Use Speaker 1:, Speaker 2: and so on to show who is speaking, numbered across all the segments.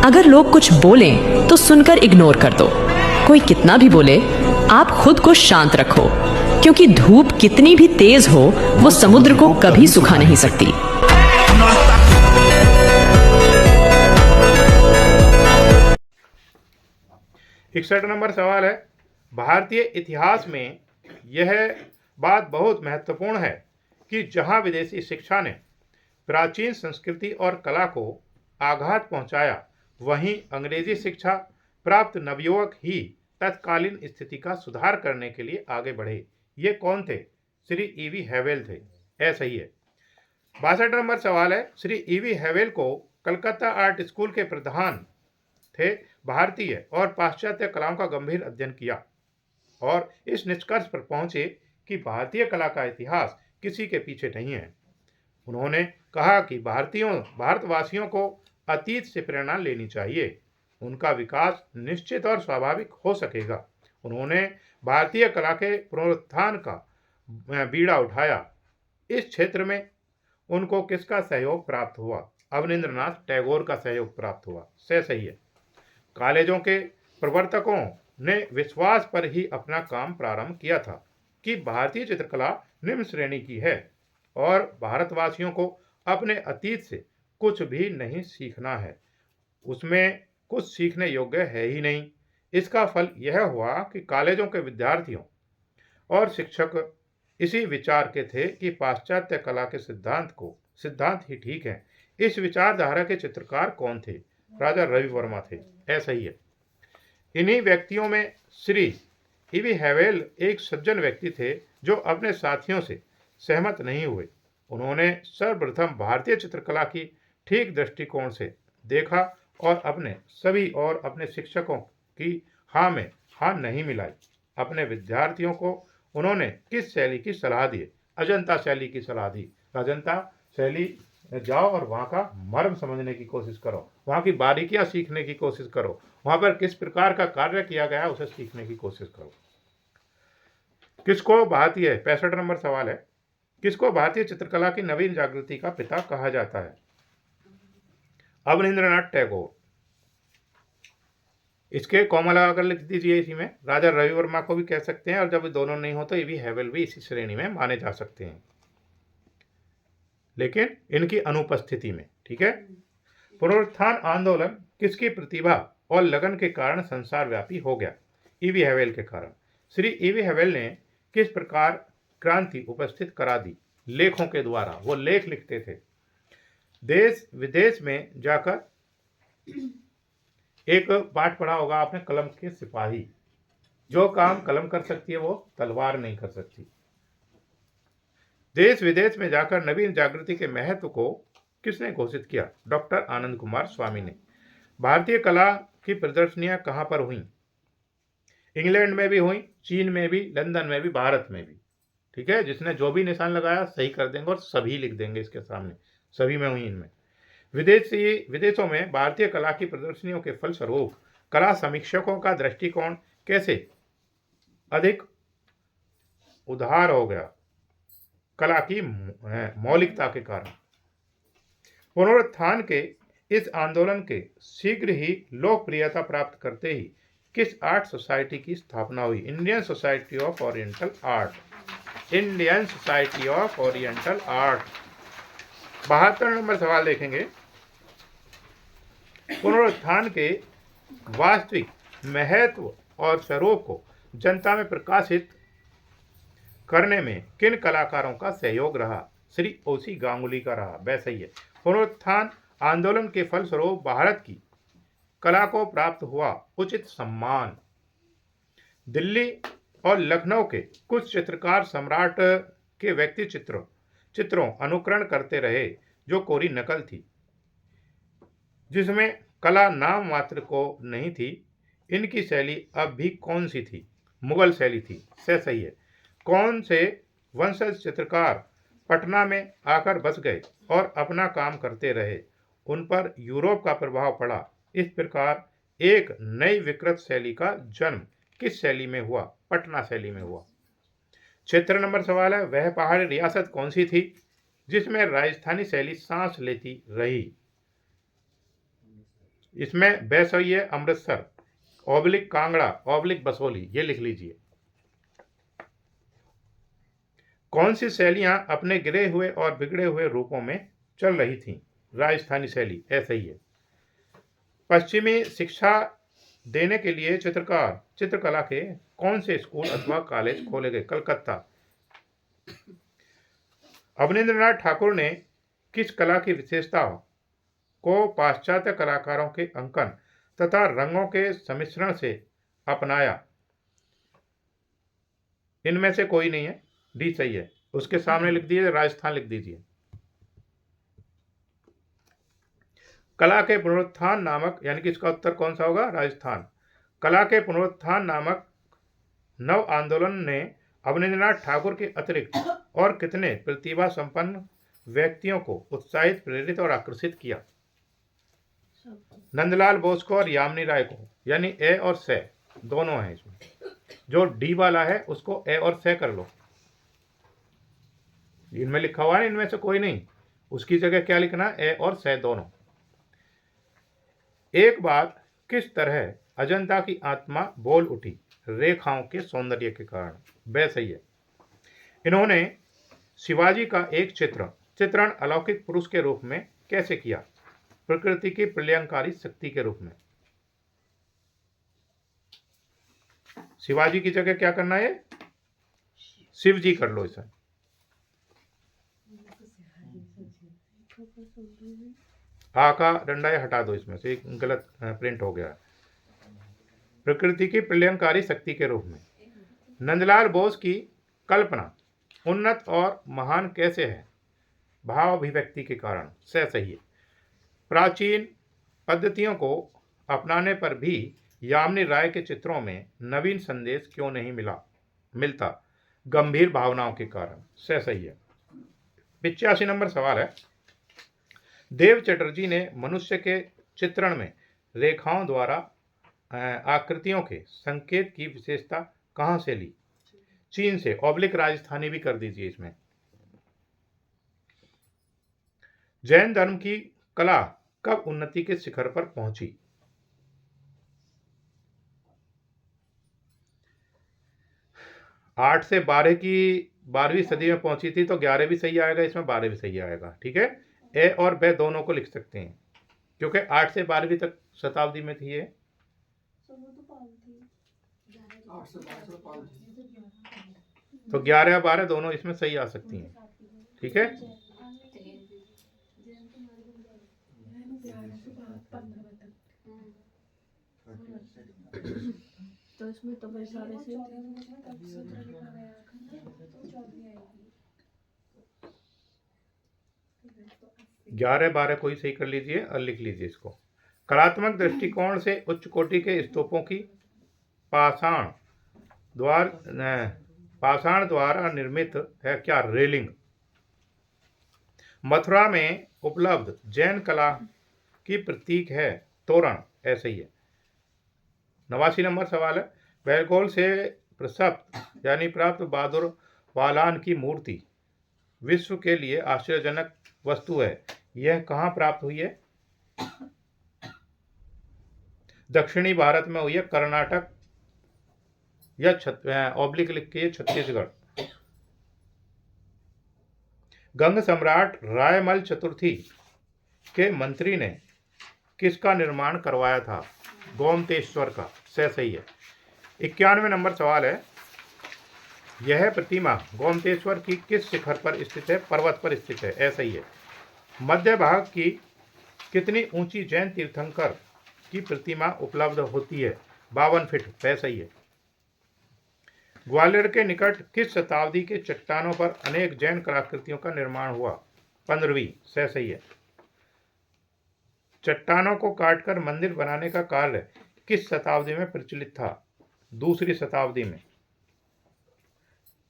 Speaker 1: अगर लोग कुछ बोलें तो सुनकर इग्नोर कर दो। कोई कितना भी बोले, आप खुद को शांत रखो, क्योंकि धूप कितनी भी तेज हो वो समुद्र को कभी सुखा नहीं सकती।
Speaker 2: 61 नंबर सवाल है, भारतीय इतिहास में यह बात बहुत महत्वपूर्ण है कि जहां विदेशी शिक्षा ने प्राचीन संस्कृति और कला को आघात पहुंचाया, वहीं अंग्रेजी शिक्षा प्राप्त नवयुवक ही तत्कालीन स्थिति का सुधार करने के लिए आगे बढ़े। ये कौन थे? श्री ईवी हैवेल थे। ऐसा ही है। 62 नंबर सवाल है, श्री ईवी हैवेल को कलकत्ता आर्ट स्कूल के प्रधान थे। भारतीय और पाश्चात्य कलाओं का गंभीर अध्ययन किया और इस निष्कर्ष पर पहुंचे कि भारतीय कला का इतिहास किसी के पीछे नहीं है। उन्होंने कहा कि भारतवासियों को अतीत से प्रेरणा लेनी चाहिए, उनका विकास निश्चित और स्वाभाविक हो सकेगा। उन्होंने भारतीय कला के पुनरुत्थान का बीड़ा उठाया। इस क्षेत्र में उनको किसका सहयोग प्राप्त हुआ? अवनींद्रनाथ टैगोर का सहयोग प्राप्त हुआ। सही है। कॉलेजों के प्रवर्तकों ने विश्वास पर ही अपना काम प्रारंभ किया था कि भारतीय चित्रकला निम्न श्रेणी की है और भारतवासियों को अपने अतीत से कुछ भी नहीं सीखना है, उसमें कुछ सीखने योग्य है ही नहीं। इसका फल यह हुआ कि कॉलेजों के विद्यार्थियों और शिक्षक इसी विचार के थे कि पाश्चात्य कला के सिद्धांत ही ठीक हैं। इस विचारधारा के चित्रकार कौन थे? राजा रवि वर्मा थे। ऐसा ही है। इन्हीं व्यक्तियों में श्री ईवी हैवेल एक सज्जन व्यक्ति थे जो अपने साथियों से सहमत नहीं हुए। उन्होंने सर्वप्रथम भारतीय चित्रकला की ठीक दृष्टिकोण से देखा और अपने शिक्षकों की हाँ में हाँ नहीं मिलाई। अपने विद्यार्थियों को उन्होंने किस शैली की सलाह दी? अजंता शैली की सलाह दी। अजंता शैली जाओ और वहाँ का मर्म समझने की कोशिश करो, वहाँ की बारीकियां सीखने की कोशिश करो, वहाँ पर किस प्रकार का कार्य किया गया उसे सीखने की कोशिश करो। किसको भारतीय 65 नंबर सवाल है, किसको भारतीय चित्रकला की नवीन जागृति का पिता कहा जाता है? अवनींद्रनाथ टैगोर। इसके कॉमा लगाकर लिख दीजिए। इसी में राजा रवि वर्मा को भी कह सकते हैं और जब दोनों नहीं हो तो ईवी हैवेल भी इसी श्रेणी में माने जा सकते हैं, लेकिन इनकी अनुपस्थिति में। ठीक है। पुनरुत्थान आंदोलन किसकी प्रतिभा और लगन के कारण संसार व्यापी हो गया? ईवी हैवेल के कारण। श्री ईवी हैवेल ने किस प्रकार क्रांति उपस्थित करा दी? लेखों के द्वारा। वो लेख लिखते थे। देश विदेश में जाकर एक पाठ पढ़ा होगा आपने, कलम के सिपाही। जो काम कलम कर सकती है वो तलवार नहीं कर सकती। देश विदेश में जाकर नवीन जागृति के महत्व को किसने घोषित किया? डॉक्टर आनंद कुमार स्वामी ने। भारतीय कला की प्रदर्शनियां कहां पर हुई? इंग्लैंड में भी हुई, चीन में भी, लंदन में भी, भारत में भी। ठीक है। जिसने जो भी निशान लगाया सही कर देंगे और सभी लिख देंगे इसके सामने। सभी में हुई। इनमें विदेशों में भारतीय कला की प्रदर्शनियों के फलस्वरूप कला समीक्षकों का दृष्टिकोण कैसे अधिक उदार हो गया? कला की मौलिकता के कारण। पुनरुत्थान के इस आंदोलन के शीघ्र ही लोकप्रियता प्राप्त करते ही किस आर्ट सोसाइटी की स्थापना हुई? Indian society of oriental art. Indian society of oriental art. 72 number सवाल देखेंगे। पुनरुत्थान के वास्तविक महत्व और स्वरूप को जनता में प्रकाशित करने में किन कलाकारों का सहयोग रहा? श्री ओसी गांगुली का रहा। वैसे ही है। पुनरुत्थान आंदोलन के फलस्वरूप भारत की कला को प्राप्त हुआ उचित सम्मान। दिल्ली और लखनऊ के कुछ चित्रकार सम्राट के व्यक्ति चित्रों अनुकरण करते रहे, जो कोरी नकल थी, जिसमें कला नाम मात्र को नहीं थी। इनकी शैली अब भी कौन सी थी? मुगल शैली थी। सही है। कौन से वंशज चित्रकार पटना में आकर बस गए और अपना काम करते रहे? उन पर यूरोप का प्रभाव पड़ा। इस प्रकार एक नई विकृत शैली का जन्म किस शैली में हुआ? पटना शैली में हुआ। 76 नंबर सवाल है, वह पहाड़ी रियासत कौन सी थी जिसमें राजस्थानी शैली सांस लेती रही? इसमें बै सही है अमृतसर, ऑब्लिक कांगड़ा, ऑब्लिक बसोली, ये लिख लीजिए। कौन सी शैलियां अपने गिरे हुए और बिगड़े हुए रूपों में चल रही थीं? राजस्थानी शैली, ऐसा ही है। पश्चिमी शिक्षा देने के लिए चित्रकला के कौन से स्कूल अथवा कॉलेज खोले गए? कलकत्ता। अवनींद्रनाथ ठाकुर ने किस कला की विशेषता को पाश्चात्य कलाकारों के अंकन तथा रंगों के सम्मिश्रण से अपनाया? इनमें से कोई नहीं है, डी सही है। उसके सामने लिख दीजिए राजस्थान, लिख दीजिए। कला के पुनरुत्थान नामक, यानी कि इसका उत्तर कौन सा होगा? राजस्थान। कला के पुनरुत्थान नामक नव आंदोलन ने अवनींद्रनाथ ठाकुर के अतिरिक्त और कितने प्रतिभा संपन्न व्यक्तियों को उत्साहित, प्रेरित और आकर्षित किया? नंदलाल बोस को और यामिनी राय को, यानी ए और से दोनों हैं इसमें। जो डी वाला है उसको ए और से कर लो। इनमें लिखा हुआ है, इनमें से कोई नहीं, उसकी जगह क्या लिखना? ए और से दोनों। एक बात किस तरह अजंता की आत्मा बोल उठी? रेखाओं के सौंदर्य के कारण, वह सही है। इन्होंने शिवाजी का एक चित्रण अलौकिक पुरुष के रूप में कैसे किया? प्रकृति की प्रलयंकारी शक्ति के रूप में। शिवाजी की जगह क्या करना है? शिव जी कर लो इसे। आ का डंडा हटा दो, इसमें से एक गलत प्रिंट हो गया। प्रकृति की प्रलयंकारी शक्ति के रूप में। नंदलाल बोस की कल्पना उन्नत और महान कैसे है? भाव अभिव्यक्ति के कारण, से सही है। प्राचीन पद्धतियों को अपनाने पर भी यामिनी राय के चित्रों में नवीन संदेश क्यों नहीं मिलता? गंभीर भावनाओं के कारण, से सही है। 85 नंबर सवाल है, देव चटर्जी ने मनुष्य के चित्रण में रेखाओं द्वारा आकृतियों के संकेत की विशेषता कहां से ली? चीन से। ऑब्लिक राजस्थानी भी कर दीजिए इसमें। जैन धर्म की कला कब उन्नति के शिखर पर पहुंची? 8 से 12 की 12वीं सदी में पहुंची थी, तो 11 भी सही आएगा इसमें, 12 भी सही आएगा। ठीक है, ए और बे दोनों को लिख सकते हैं, क्योंकि 8 से 12वीं तक शताब्दी में थी ये। तो 11 या 12 दोनों इसमें सही आ सकती हैं। ठीक है,
Speaker 3: तो इसमें तो भाई सारे से
Speaker 2: 11-12 कोई सही कर लीजिए और लिख लीजिए इसको। कलात्मक दृष्टिकोण से उच्च कोटि के स्तूपों की पाषाण द्वारा निर्मित है क्या? रेलिंग। मथुरा में उपलब्ध जैन कला की प्रतीक है तोरण, ऐसे ही है। 89 नंबर सवाल है, बैरगोल से प्राप्त बहादुर वालान की मूर्ति विश्व के लिए आश्चर्यजनक वस्तु है, यह कहाँ प्राप्त हुई है? दक्षिणी भारत में हुई है, कर्नाटक या ऑब्लिक लिख के छत्तीसगढ़। गंग सम्राट रायमल चतुर्थी के मंत्री ने किसका निर्माण करवाया था? गोमतेश्वर का, से सही है। 91 नंबर सवाल है, यह प्रतिमा गोमतेश्वर की किस शिखर पर स्थित है? पर्वत पर स्थित है, ऐसा ही है। मध्य भाग की कितनी ऊंची जैन तीर्थंकर की प्रतिमा उपलब्ध होती है? 52 फीट, ऐसा ही है। ग्वालियर के निकट किस शताब्दी के चट्टानों पर अनेक जैन कलाकृतियों का निर्माण हुआ? 15वीं, से सही है। चट्टानों को काटकर मंदिर बनाने का कार्य किस शताब्दी में प्रचलित था? दूसरी शताब्दी में,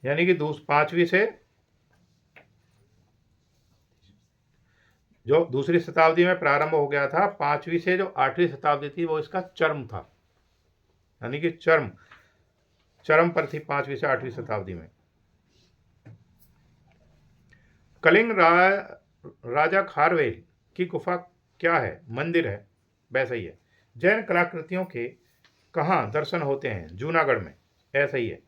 Speaker 2: यानी कि 5वीं से, जो दूसरी शताब्दी में प्रारंभ हो गया था, 5वीं से जो 8वीं शताब्दी थी वो इसका चरम था, यानी कि चरम पर थी 5वीं से 8वीं शताब्दी में। कलिंग राजा खारवेल की गुफा क्या है? मंदिर है, वह सही है। जैन कलाकृतियों के कहाँ दर्शन होते हैं? जूनागढ़ में, ऐसा ही है।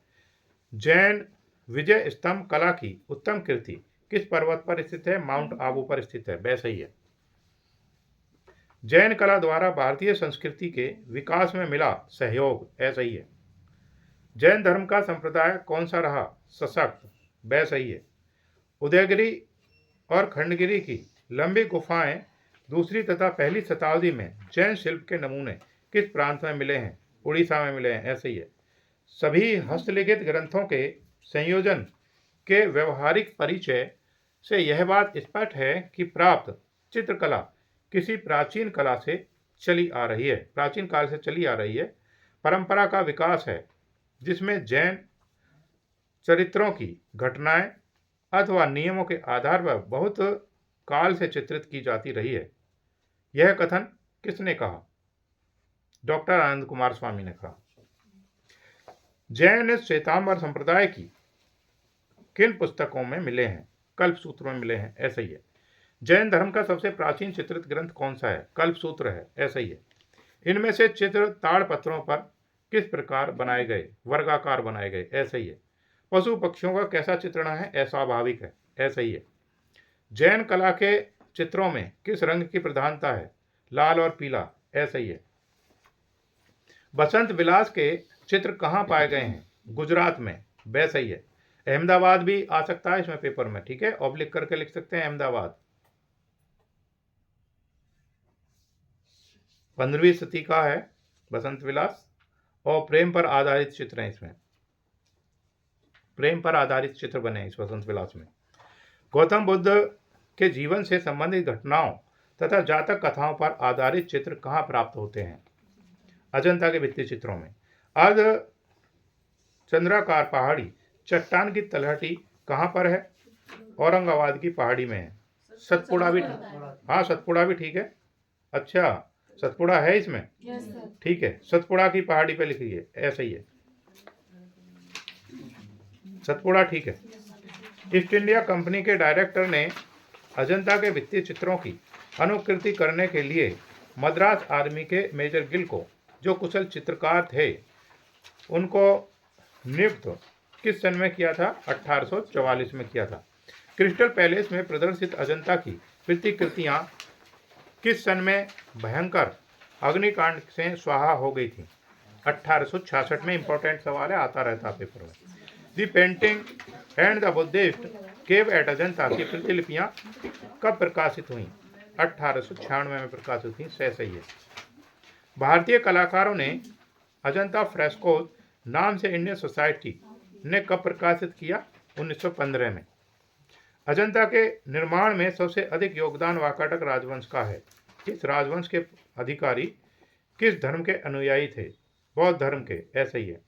Speaker 2: जैन विजय स्तंभ कला की उत्तम कृति किस पर्वत पर स्थित है? माउंट आबू पर स्थित है, वह सही है। जैन कला द्वारा भारतीय संस्कृति के विकास में मिला सहयोग, ऐसा ही है। जैन धर्म का संप्रदाय कौन सा रहा? सशक्त, वह सही है। उदयगिरी और खंडगिरी की लंबी गुफाएं दूसरी तथा पहली शताब्दी में जैन शिल्प के नमूने किस प्रांत में मिले हैं? उड़ीसा में मिले हैं, ऐसे ही है। सभी हस्तलिखित ग्रंथों के संयोजन के व्यवहारिक परिचय से यह बात स्पष्ट है कि प्राप्त चित्रकला किसी प्राचीन कला से चली आ रही है, प्राचीन काल से चली आ रही है। परंपरा का विकास है जिसमें जैन चरित्रों की घटनाएं अथवा नियमों के आधार पर बहुत काल से चित्रित की जाती रही है। यह कथन किसने कहा? डॉक्टर आनंद कुमार स्वामी ने कहा। जैन श्वेतांबर संप्रदाय की किन पुस्तकों में मिले हैं? कल्प सूत्र में मिले हैं, ऐसा ही है। जैन धर्म का सबसे प्राचीन चित्रित ग्रंथ कौन सा है? कल्प सूत्र है, ऐसा ही है। इनमें से चित्र ताड़पत्रों पर किस प्रकार बनाए गए? वर्गाकार बनाए गए, ऐसा ही है। पशु पक्षियों का कैसा चित्रण है? अस्वाभाविक है, ऐसा ही है। जैन कला के चित्रों में किस रंग की प्रधानता है? लाल और पीला, ऐसा ही है। बसंत विलास के चित्र कहाँ पाए गए हैं? गुजरात में, वह सही है। अहमदाबाद भी आ सकता है इसमें पेपर में, ठीक है, ऑब्लिक करके लिख सकते हैं अहमदाबाद। 15वीं सदी का है बसंत विलास और प्रेम पर आधारित चित्र हैं इसमें, प्रेम पर आधारित चित्र बने हैं इस बसंत विलास में। गौतम बुद्ध के जीवन से संबंधित घटनाओं तथा जातक कथाओं पर आधारित चित्र कहाँ प्राप्त होते हैं? अजंता के भित्ति चित्रों में। अर्ध चंद्राकार पहाड़ी चट्टान की तलहटी कहाँ पर है? औरंगाबाद की पहाड़ी में है। सतपुड़ा भी, हाँ सतपुड़ा भी ठीक है। अच्छा, सतपुड़ा है इसमें, ठीक है। सतपुड़ा की पहाड़ी पे लिखिए, ऐसा ही है। सतपुड़ा ठीक है। ईस्ट इंडिया कंपनी के डायरेक्टर ने अजंता के भित्ति चित्रों की अनुकृति करने के लिए मद्रास आर्मी के मेजर गिल को, जो कुशल चित्रकार थे, उनको नियुक्त किस सन में किया था? 1844 में किया था। क्रिस्टल पैलेस में प्रदर्शित अजंता की प्रतिकृतियां किस सन में भयंकर अग्निकांड से स्वाहा हो गई थी? 1866 में। इंपॉर्टेंट सवाल है, आता रहता है पेपर में। The painting and the Buddhist cave at Ajanta की प्रतिलिपियां कब प्रकाशित हुई? 1896 में प्रकाशित हुई, सही है। भारतीय कलाकारों ने अजंता फ्रेस्कोज नाम से इंडियन सोसाइटी ने कब प्रकाशित किया? 1915 में। अजंता के निर्माण में सबसे अधिक योगदान वाकाटक राजवंश का है। इस राजवंश के अधिकारी किस धर्म के अनुयायी थे? बौद्ध धर्म के, ऐसा ही है।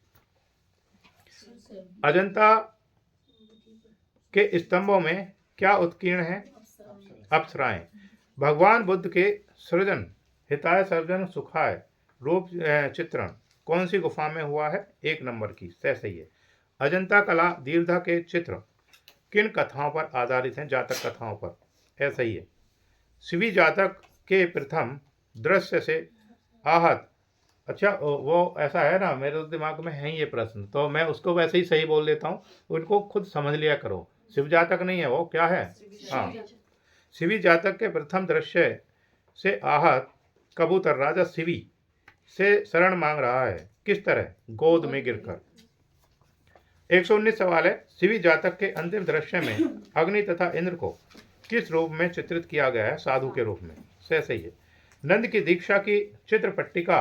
Speaker 2: अजंता के स्तंभों में क्या उत्कीर्ण है? अप्सराएं। भगवान बुद्ध के सृजन हिताय सर्जन सुखाय रूप चित्रण कौन सी गुफा में हुआ है? 1 नंबर की, सही है। अजंता कला दीर्घा के चित्र किन कथाओं पर आधारित हैं? जातक कथाओं पर, ऐसा ही है। शिवी जातक के प्रथम दृश्य से आहत, अच्छा वो ऐसा है ना, मेरे दिमाग में है ये प्रश्न, तो मैं उसको वैसे ही सही बोल देता हूँ, उनको खुद समझ लिया करो। शिव जातक नहीं है वो, क्या है? हाँ, शिवी जातक के प्रथम दृश्य से आहत कबूतर राजा शिवी से शरण मांग रहा है, किस तरह? गोद में गिरकर। 119 सवाल है। शिवी जातक के अंतिम दृश्य में अग्नि तथा इंद्र को किस रूप में चित्रित किया गया है? साधु के रूप में, सही है। नंद की दीक्षा की चित्र पट्टिका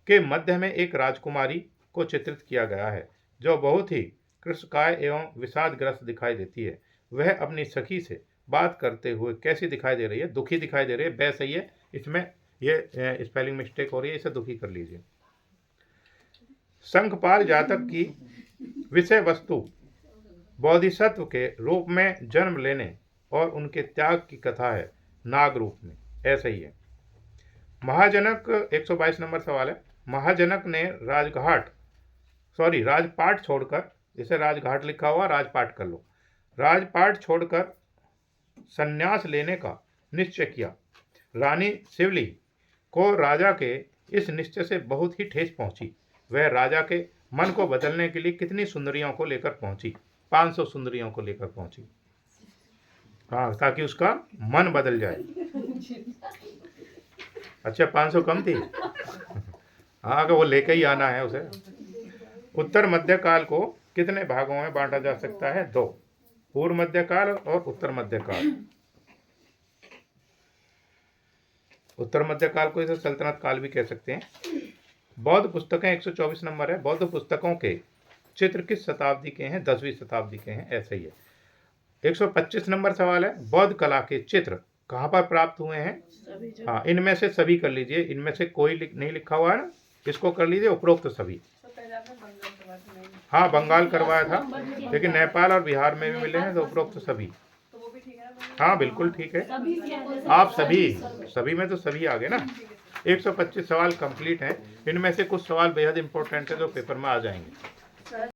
Speaker 2: के मध्य में एक राजकुमारी को चित्रित किया गया है जो बहुत ही कृशकाय एवं विषादग्रस्त दिखाई देती है। वह अपनी सखी से बात करते हुए कैसी दिखाई दे रही है? दुखी दिखाई दे रही है, वह सही है। इसमें ये स्पेलिंग मिस्टेक हो रही है, इसे दुखी कर लीजिए। शंखपाल जातक की विषय वस्तु बोधिसत्व के रूप में जन्म लेने और उनके त्याग की कथा है, नाग रूप में, ऐसा ही है। महाजनक 122 नंबर सवाल है। महाजनक ने राजपाट छोड़कर, इसे राजघाट लिखा हुआ, राजपाट कर लो, राजपाट छोड़कर संन्यास लेने का निश्चय किया। रानी शिवली को राजा के इस निश्चय से बहुत ही ठेस पहुंची। वह राजा के मन को बदलने के लिए कितनी सुंदरियों को लेकर पहुंची? 500 सुंदरियों को लेकर पहुंची। हाँ, ताकि उसका मन बदल जाए। अच्छा, 500 कम थी। हाँ, अगर वो लेकर ही आना है उसे। उत्तर मध्यकाल को कितने भागों में बांटा जा सकता है? 2। पूर्व मध्यकाल और उत्तर मध्यकाल। उत्तर मध्यकाल को इसे सल्तनत काल भी कह सकते हैं। बौद्ध पुस्तकें 124 नंबर है। बौद्ध पुस्तकों के चित्र किस शताब्दी के हैं? 10वीं शताब्दी के हैं। ऐसा ही है। 125 नंबर सवाल है, बौद्ध कला के चित्र कहाँ पर प्राप्त हुए हैं? हाँ, इनमें से सभी कर लीजिए। इनमें से कोई नहीं लिखा हुआ है ना, इसको कर लीजिए उपरोक्त सभी। हाँ, बंगाल करवाया था, लेकिन नेपाल और बिहार में भी मिले हैं, तो उपरोक्त सभी। हाँ, बिल्कुल ठीक है। आप सभी में तो सभी आ गए ना। 125 सवाल कंप्लीट हैं। इनमें से कुछ सवाल बेहद इंपॉर्टेंट है जो पेपर में आ जाएंगे।